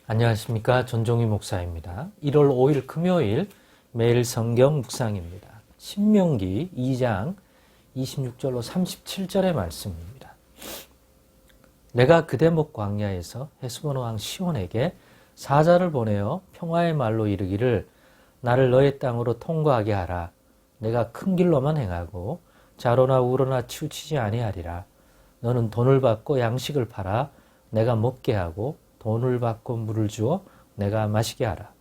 안녕하십니까. 전종희 목사입니다. 1월 5일 금요일 매일 성경 묵상입니다. 신명기 2장 26절로 37절의 말씀입니다. 내가 그대목 광야에서 헤스본 왕 시온에게 사자를 보내어 평화의 말로 이르기를 나를 너의 땅으로 통과하게 하라. 내가 큰 길로만 행하고 좌로나 우로나 치우치지 아니하리라. 너는 돈을 받고 양식을 팔아 내가 먹게 하고 돈을 받고 물을 주어 내가 마시게 하라.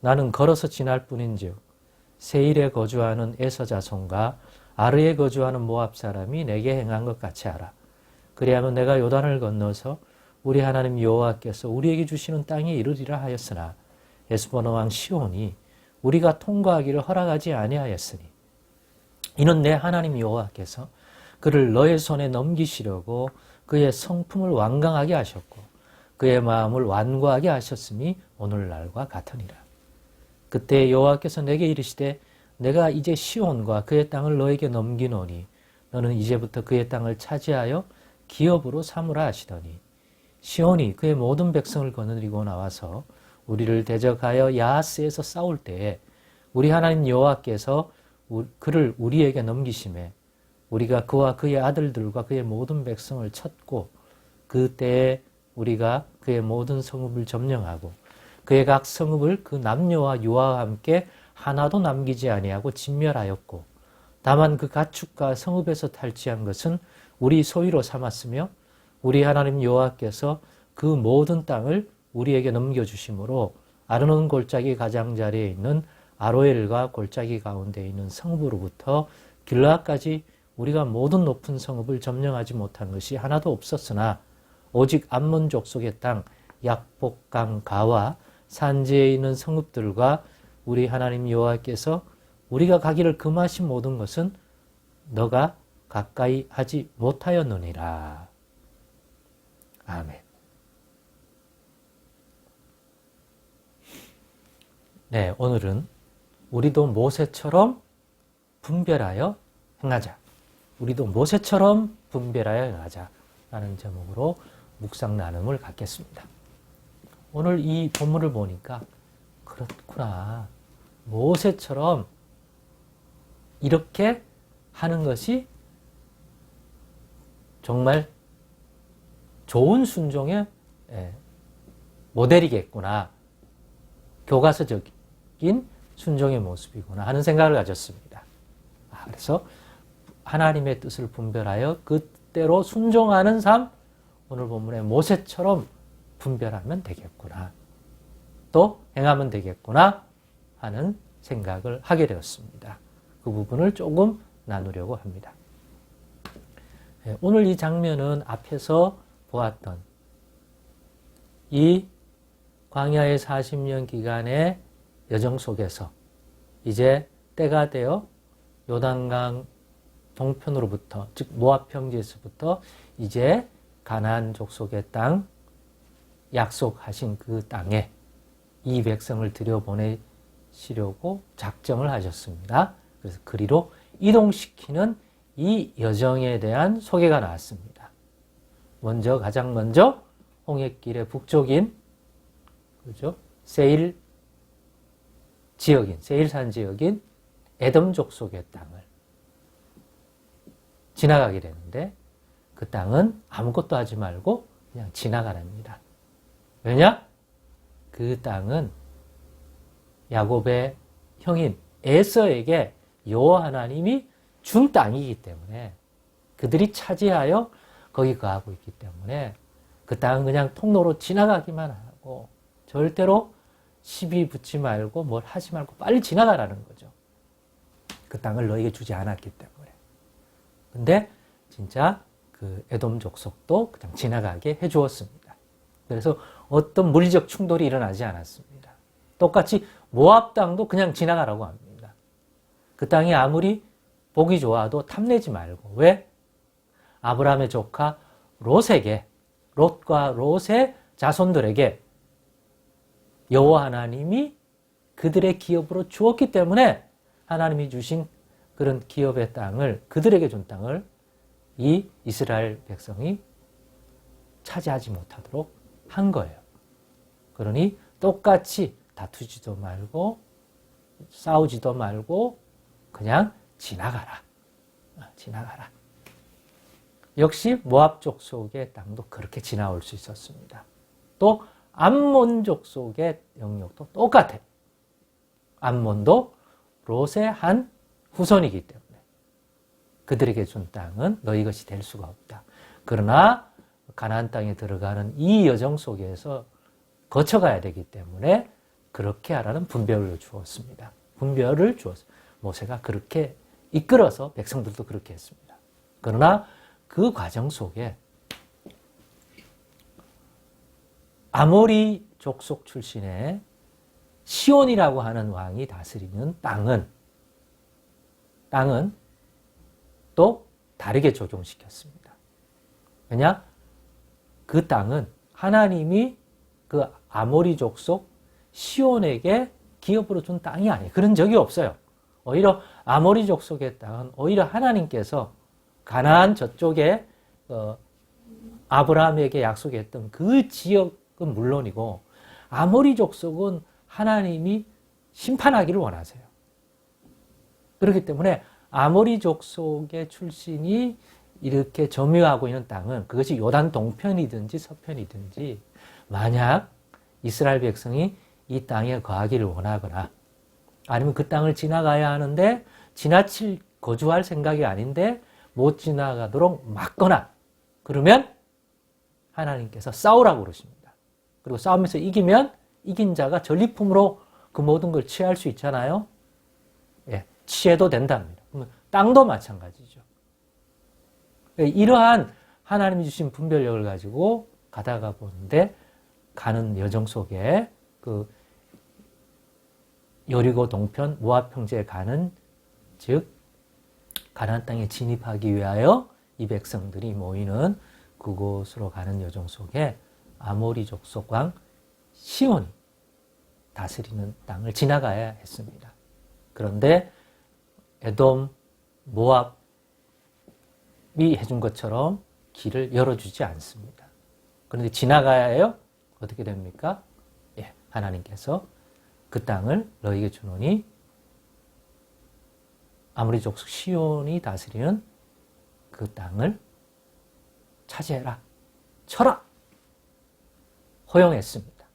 나는 걸어서 지날 뿐인즉 세일에 거주하는 에서 자손과 아르에 거주하는 모압 사람이 내게 행한 것 같이 하라. 그리하면 내가 요단을 건너서 우리 하나님 여호와께서 우리에게 주시는 땅에 이르리라 하였으나 헤스본 왕 시온이 우리가 통과하기를 허락하지 아니하였으니 이는 내 하나님 여호와께서 그를 너의 손에 넘기시려고 그의 성품을 완강하게 하셨고 그의 마음을 완고하게 하셨음이 오늘날과 같으니라. 그때 여호와께서 내게 이르시되 내가 이제 시온과 그의 땅을 너에게 넘기노니 너는 이제부터 그의 땅을 차지하여 기업으로 삼으라 하시더니 시온이 그의 모든 백성을 거느리고 나와서 우리를 대적하여 야하스에서 싸울 때에 우리 하나님 여호와께서 그를 우리에게 넘기심에 우리가 그와 그의 아들들과 그의 모든 백성을 쳤고 그때에 우리가 그의 모든 성읍을 점령하고 그의 각 성읍을 그 남녀와 유아와 함께 하나도 남기지 아니하고 진멸하였고 다만 그 가축과 성읍에서 탈취한 것은 우리 소유로 삼았으며 우리 하나님 여호와께서 그 모든 땅을 우리에게 넘겨주심으로 아르논 골짜기 가장자리에 있는 아로엘과 골짜기 가운데 있는 성읍으로부터 길라까지 우리가 모든 높은 성읍을 점령하지 못한 것이 하나도 없었으나 오직 암몬 족속의 땅 약복강 가와 산지에 있는 성읍들과 우리 하나님 여호와께서 우리가 가기를 금하신 모든 것은 너가 가까이 하지 못하였느니라. 아멘. 네, 오늘은 우리도 모세처럼 분별하여 행하자. 우리도 모세처럼 분별하여 행하자. 라는 제목으로 묵상 나눔을 갖겠습니다. 오늘 이 본문을 보니까 그렇구나. 모세처럼 이렇게 하는 것이 정말 좋은 순종의 모델이겠구나. 교과서적인 순종의 모습이구나 하는 생각을 가졌습니다. 그래서 하나님의 뜻을 분별하여 그대로 순종하는 삶, 오늘 본문의 모세처럼 분별하면 되겠구나. 또 행하면 되겠구나 하는 생각을 하게 되었습니다. 그 부분을 조금 나누려고 합니다. 오늘 이 장면은 앞에서 보았던 이 광야의 40년 기간의 여정 속에서 이제 때가 되어 요단강 동편으로부터, 즉 모압 평지에서부터 이제 가나안 족속의 땅, 약속하신 그 땅에 이 백성을 들여보내시려고 작정을 하셨습니다. 그래서 그리로 이동시키는 이 여정에 대한 소개가 나왔습니다. 가장 먼저 홍해길의 북쪽인 그죠? 세일산 지역인 에돔 족속의 땅을 지나가게 되는데 그 땅은 아무것도 하지 말고 그냥 지나가랍니다. 왜냐? 그 땅은 야곱의 형인 에서에게 여호와 하나님이 준 땅이기 때문에 그들이 차지하여 거기 거하고 있기 때문에 그 땅은 그냥 통로로 지나가기만 하고 절대로 시비 붙지 말고 뭘 하지 말고 빨리 지나가라는 거죠. 그 땅을 너에게 주지 않았기 때문에. 근데 진짜 그 에돔 족속도 그냥 지나가게 해주었습니다. 그래서 어떤 물리적 충돌이 일어나지 않았습니다. 똑같이 모압 땅도 그냥 지나가라고 합니다. 그 땅이 아무리 보기 좋아도 탐내지 말고. 왜? 아브라함의 조카 롯과 롯의 자손들에게 여호와 하나님이 그들의 기업으로 주었기 때문에 하나님이 주신 그런 기업의 땅을, 그들에게 준 땅을 이 이스라엘 백성이 차지하지 못하도록 한 거예요. 그러니 똑같이 다투지도 말고 싸우지도 말고 그냥 지나가라. 지나가라. 역시 모압 족속의 땅도 그렇게 지나올 수 있었습니다. 또 암몬 족속의 영역도 똑같아요. 암몬도 롯의 한 후손이기 때문에 그들에게 준 땅은 너희 것이 될 수가 없다. 그러나 가나안 땅에 들어가는 이 여정 속에서 거쳐가야 되기 때문에 그렇게 하라는 분별을 주었습니다. 분별을 주었어요. 모세가 그렇게 이끌어서 백성들도 그렇게 했습니다. 그러나 그 과정 속에 아모리 족속 출신의 시온이라고 하는 왕이 다스리는 땅은 또 다르게 조종시켰습니다. 왜냐? 그 땅은 하나님이 그 아모리 족속 시온에게 기업으로 준 땅이 아니에요. 그런 적이 없어요. 오히려 아모리 족속의 땅은 오히려 하나님께서 가나안 저쪽에 아브라함에게 약속했던 그 지역은 물론이고 아모리 족속은 하나님이 심판하기를 원하세요. 그렇기 때문에 아모리 족속의 출신이 이렇게 점유하고 있는 땅은 그것이 요단 동편이든지 서편이든지 만약 이스라엘 백성이 이 땅에 거하기를 원하거나 아니면 그 땅을 지나가야 하는데 거주할 생각이 아닌데 못 지나가도록 막거나 그러면 하나님께서 싸우라고 그러십니다. 그리고 싸우면서 이기면 이긴 자가 전리품으로 그 모든 걸 취할 수 있잖아요. 예, 취해도 된답니다. 그러면 땅도 마찬가지죠. 이러한 하나님이 주신 분별력을 가지고 가다가 보는데 가는 여정 속에 그 여리고 동편 모압 평지에 가는 즉 가나안 땅에 진입하기 위하여 이 백성들이 모이는 그곳으로 가는 여정 속에 아모리 족속 왕 시온이 다스리는 땅을 지나가야 했습니다. 그런데 에돔, 모압이 해준 것처럼 길을 열어주지 않습니다. 그런데 지나가야 해요? 어떻게 됩니까? 예, 하나님께서 그 땅을 너희에게 주노니 아모리 족속 시온이 다스리는 그 땅을 차지해라. 쳐라. 허용했습니다.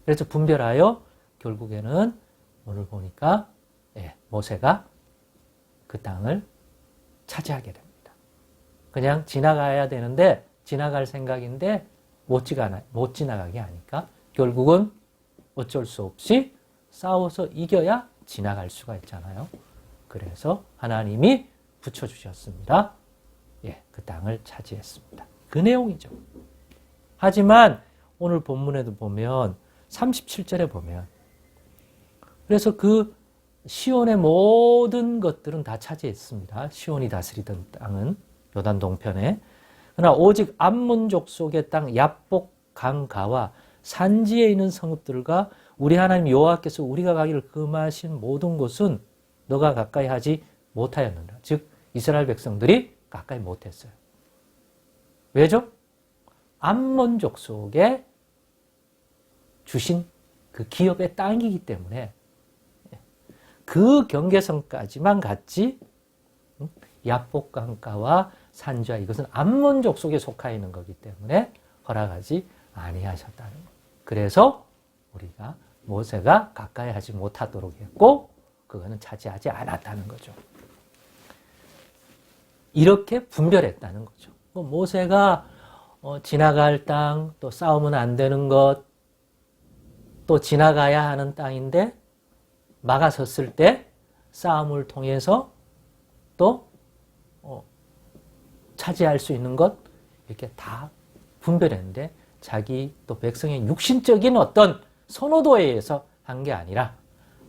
그래서 분별하여 결국에는 오늘 보니까 모세가 그 땅을 차지하게 됩니다. 그냥 지나가야 되는데 지나갈 생각인데 못 지나가게 하니까 결국은 어쩔 수 없이 싸워서 이겨야 지나갈 수가 있잖아요. 그래서 하나님이 붙여주셨습니다. 예, 그 땅을 차지했습니다. 그 내용이죠. 하지만 오늘 본문에도 보면 37절에 보면 그래서 그 시온의 모든 것들은 다 차지했습니다. 시온이 다스리던 땅은 요단 동편에. 그러나 오직 암몬 족속의 땅 야복 강가와 산지에 있는 성읍들과 우리 하나님 여호와께서 우리가 가기를 금하신 모든 곳은 너가 가까이 하지 못하였느니라. 즉 이스라엘 백성들이 가까이 못했어요. 왜죠? 암몬 족속에 주신 그 기업의 땅이기 때문에 그 경계선까지만 갔지 야복 강가와 산지와 이것은 암몬 족속에 속하 있는 거기 때문에 허락하지 아니하셨다는 것. 그래서 우리가 모세가 가까이 하지 못하도록 했고 그거는 차지하지 않았다는 거죠. 이렇게 분별했다는 거죠. 모세가 지나갈 땅, 또 싸우면 안 되는 것, 또 지나가야 하는 땅인데 막아섰을 때 싸움을 통해서 또 차지할 수 있는 것 이렇게 다 분별했는데 자기 또 백성의 육신적인 어떤 선호도에 의해서 한 게 아니라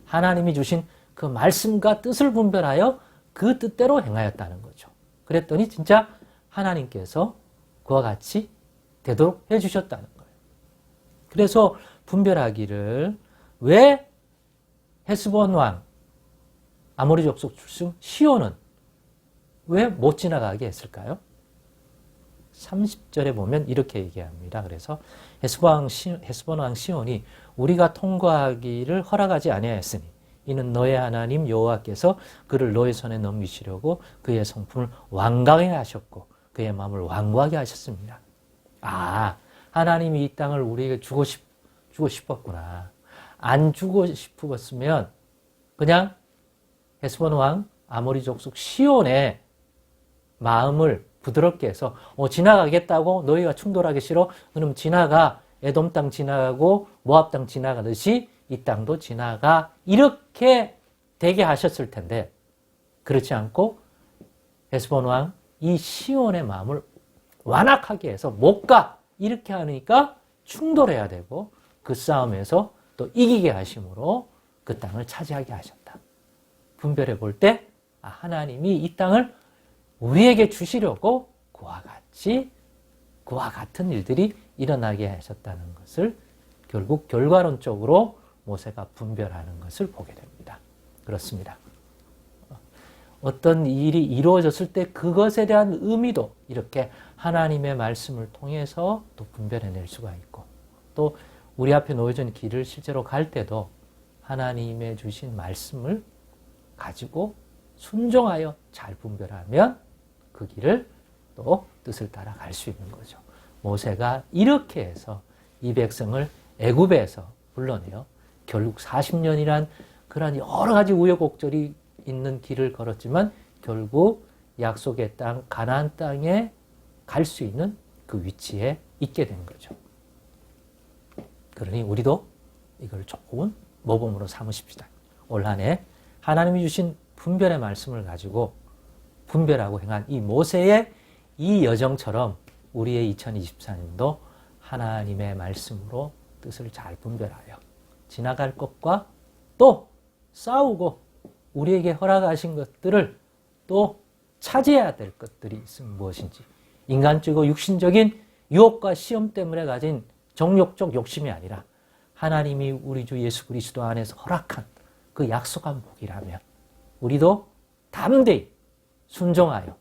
하나님이 주신 그 말씀과 뜻을 분별하여 그 뜻대로 행하였다는 거죠. 그랬더니 진짜 하나님께서 그와 같이 되도록 해주셨다는 거예요. 그래서 분별하기를 왜 헤스본 왕 아모리 족속 출신 시온은 왜 못 지나가게 했을까요? 30절에 보면 이렇게 얘기합니다. 그래서 헤스본 왕 시온이 우리가 통과하기를 허락하지 아니하였으니 이는 너의 하나님 여호와께서 그를 너의 손에 넘기시려고 그의 성품을 완강하게 하셨고 그의 마음을 완고하게 하셨습니다. 아, 하나님이 이 땅을 우리에게 주고 싶었구나. 안 주고 싶었으면 그냥 헤스본 왕 아모리 족속 시온의 마음을 부드럽게 해서 지나가겠다고 너희가 충돌하기 싫어? 그럼 지나가. 에돔 땅 지나가고 모압 땅 지나가듯이 이 땅도 지나가. 이렇게 되게 하셨을 텐데 그렇지 않고 헤스본 왕 이 시온의 마음을 완악하게 해서 못 가. 이렇게 하니까 충돌해야 되고 그 싸움에서 또 이기게 하심으로 그 땅을 차지하게 하셨다. 분별해 볼 때 하나님이 이 땅을 우리에게 주시려고 그와 같은 일들이 일어나게 하셨다는 것을 결국 결과론적으로 모세가 분별하는 것을 보게 됩니다. 그렇습니다. 어떤 일이 이루어졌을 때 그것에 대한 의미도 이렇게 하나님의 말씀을 통해서 또 분별해낼 수가 있고 또 우리 앞에 놓여진 길을 실제로 갈 때도 하나님의 주신 말씀을 가지고 순종하여 잘 분별하면 그 길을 또 뜻을 따라 갈 수 있는 거죠. 모세가 이렇게 해서 이 백성을 애굽에서 불러내어 결국 40년이란 그런 여러 가지 우여곡절이 있는 길을 걸었지만 결국 약속의 땅 가나안 땅에 갈 수 있는 그 위치에 있게 된 거죠. 그러니 우리도 이걸 조금은 모범으로 삼으십시다. 올 한 해 하나님이 주신 분별의 말씀을 가지고 분별하고 행한 이 모세의 이 여정처럼 우리의 2024년도 하나님의 말씀으로 뜻을 잘 분별하여 지나갈 것과 또 싸우고 우리에게 허락하신 것들을 또 차지해야 될 것들이 있으면 무엇인지 인간적이고 육신적인 유혹과 시험 때문에 가진 정욕적 욕심이 아니라 하나님이 우리 주 예수 그리스도 안에서 허락한 그 약속한 복이라면 우리도 담대히 순종하여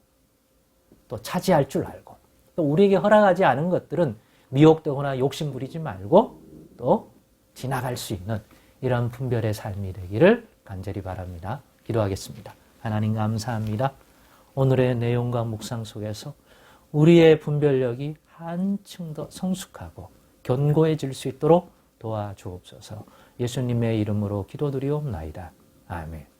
또 차지할 줄 알고 또 우리에게 허락하지 않은 것들은 미혹되거나 욕심 부리지 말고 또 지나갈 수 있는 이런 분별의 삶이 되기를 간절히 바랍니다. 기도하겠습니다. 하나님 감사합니다. 오늘의 내용과 묵상 속에서 우리의 분별력이 한층 더 성숙하고 견고해질 수 있도록 도와주옵소서. 예수님의 이름으로 기도드리옵나이다. 아멘.